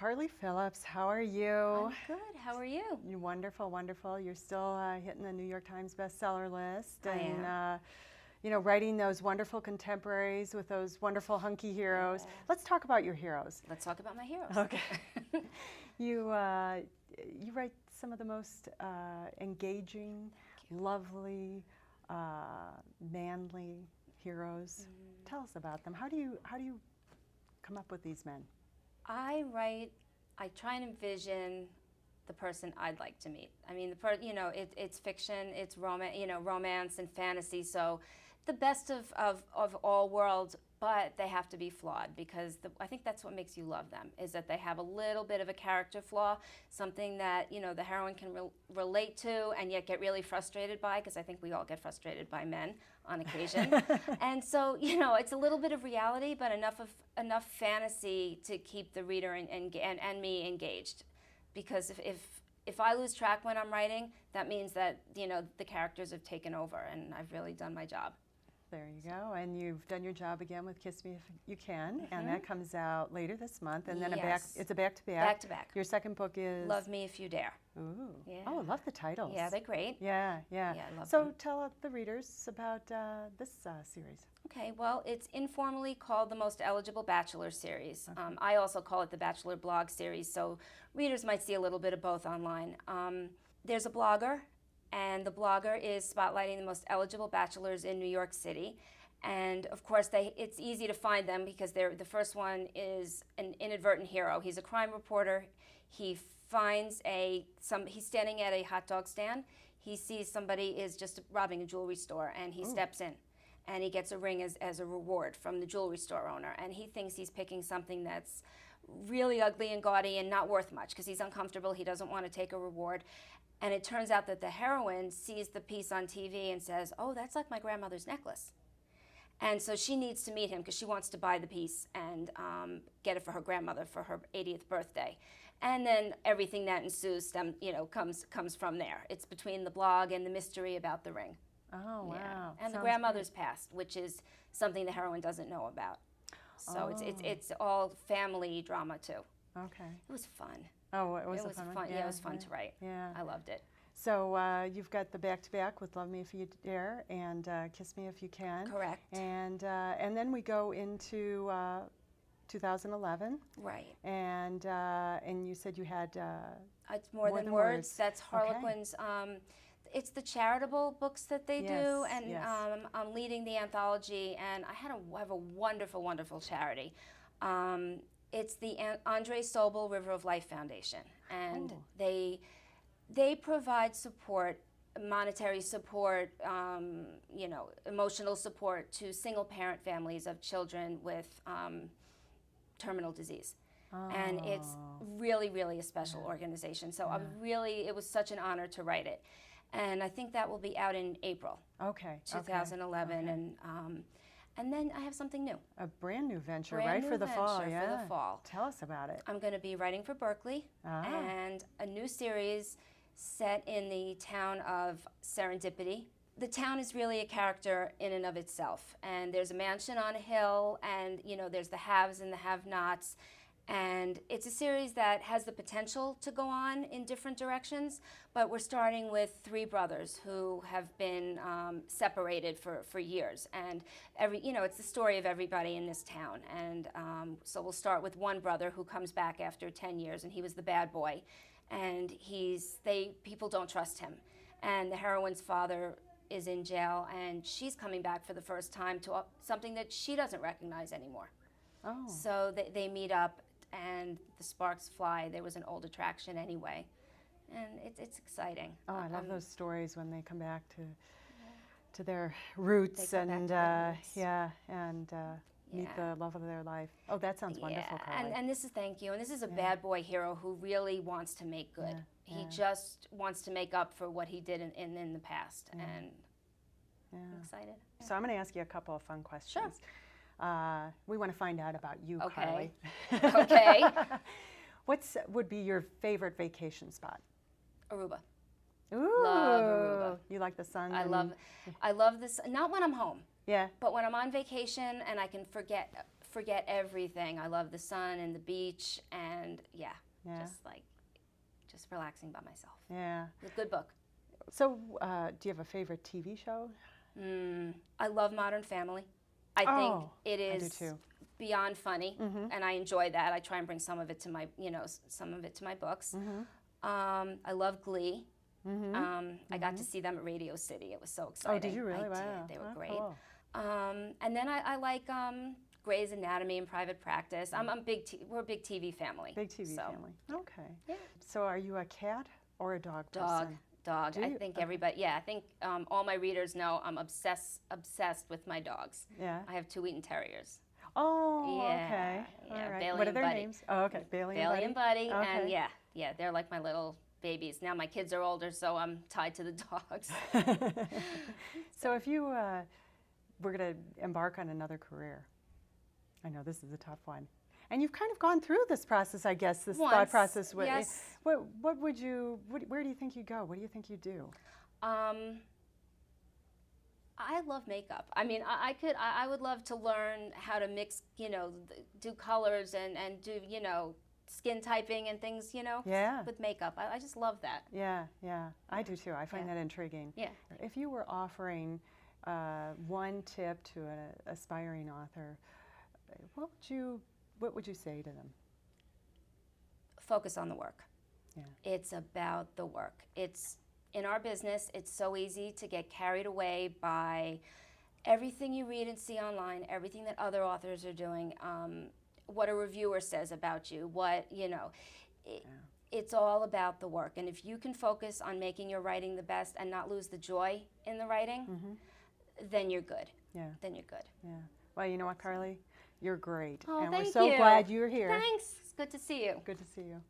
Carly Phillips. How are you? I'm good. How are you? You're wonderful, wonderful. You're still hitting the New York Times bestseller list, I and am. writing those wonderful contemporaries with those wonderful hunky heroes. Yeah. Let's talk about your heroes. Let's talk about my heroes. Okay. You write some of the most engaging, lovely, manly heroes. Tell us about them. How do you come up with these men? I try and envision the person I'd like to meet. I mean, it's fiction, it's romance and fantasy, so the best of all worlds, but they have to be flawed because I think that's what makes you love them, is that they have a little bit of a character flaw, something that, the heroine can relate to and yet get really frustrated by, because I think we all get frustrated by men on occasion. And so, it's a little bit of reality, but enough fantasy to keep the reader and me engaged. Because if I lose track when I'm writing, that means that, the characters have taken over and I've really done my job. There you go. And you've done your job again with Kiss Me If You Can, and that comes out later this month. And then it's a back-to-back. Back-to-back. Your second book is? Love Me If You Dare. Ooh. Yeah. Oh, I love the titles. Yeah, they're great. Yeah. Yeah, I love so them. tell the readers about this series. Okay, well, it's informally called the Most Eligible Bachelor series. Okay. I also call it the Bachelor Blog series, so readers might see a little bit of both online. There's a blogger, and the blogger is spotlighting the most eligible bachelors in New York City. And of course, it's easy to find them because the first one is an inadvertent hero. He's a crime reporter. He finds he's standing at a hot dog stand. He sees somebody is just robbing a jewelry store, and he steps in. And he gets a ring as a reward from the jewelry store owner. And he thinks he's picking something that's really ugly and gaudy and not worth much because he's uncomfortable. He doesn't want to take a reward. And it turns out that the heroine sees the piece on TV and says, "Oh, that's like my grandmother's necklace." And so she needs to meet him because she wants to buy the piece and get it for her grandmother for her 80th birthday. And then everything that ensues comes from there. It's between the blog and the mystery about the ring. Oh, wow. Yeah. And Sounds the grandmother's great. past, which is something the heroine doesn't know about. So Oh. it's all family drama too. Okay. It was fun. Oh, it was It a was fun fun. one? Yeah, it was fun to write. Yeah. I loved it. So you've got the back-to-back with Love Me If You Dare and Kiss Me If You Can. Correct. And then we go into 2011. Right. And you said you had It's More Than Words. That's Harlequin's. It's the charitable books that they do, and yes. I'm leading the anthology, and I have a wonderful, wonderful charity. It's the Andre Sobel River of Life Foundation, and they provide support, monetary support, emotional support to single-parent families of children with terminal disease. And it's really, really a special organization. So it was such an honor to write it. And I think that will be out in April. Okay. 2011, okay. And then I have something new. A brand new venture, Brand new for the fall. venture Yeah. for the fall. Tell us about it. I'm going to be writing for Berkeley, and a new series set in the town of Serendipity. The town is really a character in and of itself, and there's a mansion on a hill, and there's the haves and the have-nots. And it's a series that has the potential to go on in different directions, but we're starting with three brothers who have been separated for years. And it's the story of everybody in this town. And so we'll start with one brother who comes back after 10 years, and he was the bad boy. And people don't trust him. And the heroine's father is in jail, and she's coming back for the first time to something that she doesn't recognize anymore. Oh. So they meet up, and the sparks fly. There was an old attraction anyway, and it's exciting. Oh, I love those stories when they come back to their roots and meet the love of their life. Oh, that sounds wonderful, Carly. And thank you. And this is a bad boy hero who really wants to make good. He just wants to make up for what he did in the past, and I'm excited. So I'm going to ask you a couple of fun questions. Sure. We want to find out about you, Okay. Carly. Okay. What would be your favorite vacation spot? Aruba. Ooh, Love Aruba. You like the sun? I love this. Not when I'm home. Yeah. But when I'm on vacation and I can forget everything. I love the sun and the beach, and just relaxing by myself. Yeah. A good book. So, do you have a favorite TV show? I love Modern Family. I think it is I do too. beyond funny, and I enjoy that. I try and bring some of it to my, books. I love Glee. I got to see them at Radio City. It was so exciting. Oh, did you really? I Wow. did. They were great. Cool. And then I like Grey's Anatomy and Private Practice. We're a big TV family. Big TV family. Okay. Yeah. So, are you a cat or a dog Dog. person? Dog. Do I you? think everybody. Yeah, I think all my readers know I'm obsessed with my dogs. Yeah. I have 2 Wheaten Terriers. Oh, Yeah, okay. yeah, All right. Bailey What are and their Buddy. names? Oh, okay. Bailey and Buddy. Okay. And they're like my little babies. Now my kids are older, so I'm tied to the dogs. So, if you were going to embark on another career, I know this is a tough one, and you've kind of gone through this process, I guess, this thought Once, process. yes. What would you? Where do you think you go? What do you think you do? I love makeup. I mean, I would love to learn how to mix, do colors and do, skin typing and things, Yeah. with makeup. I just love that. Yeah, I do too. I find that intriguing. Yeah. If you were offering one tip to an aspiring author, what would you say to them? Focus on the work. Yeah. It's about the work. In our business, it's so easy to get carried away by everything you read and see online, everything that other authors are doing, what a reviewer says about you, it's all about the work. And if you can focus on making your writing the best and not lose the joy in the writing, then you're good. Yeah. Then you're good. Yeah. Well, you know what, Carly? You're great. Oh, and we're thank so you. glad you're here. Thanks. It's good to see you. Good to see you.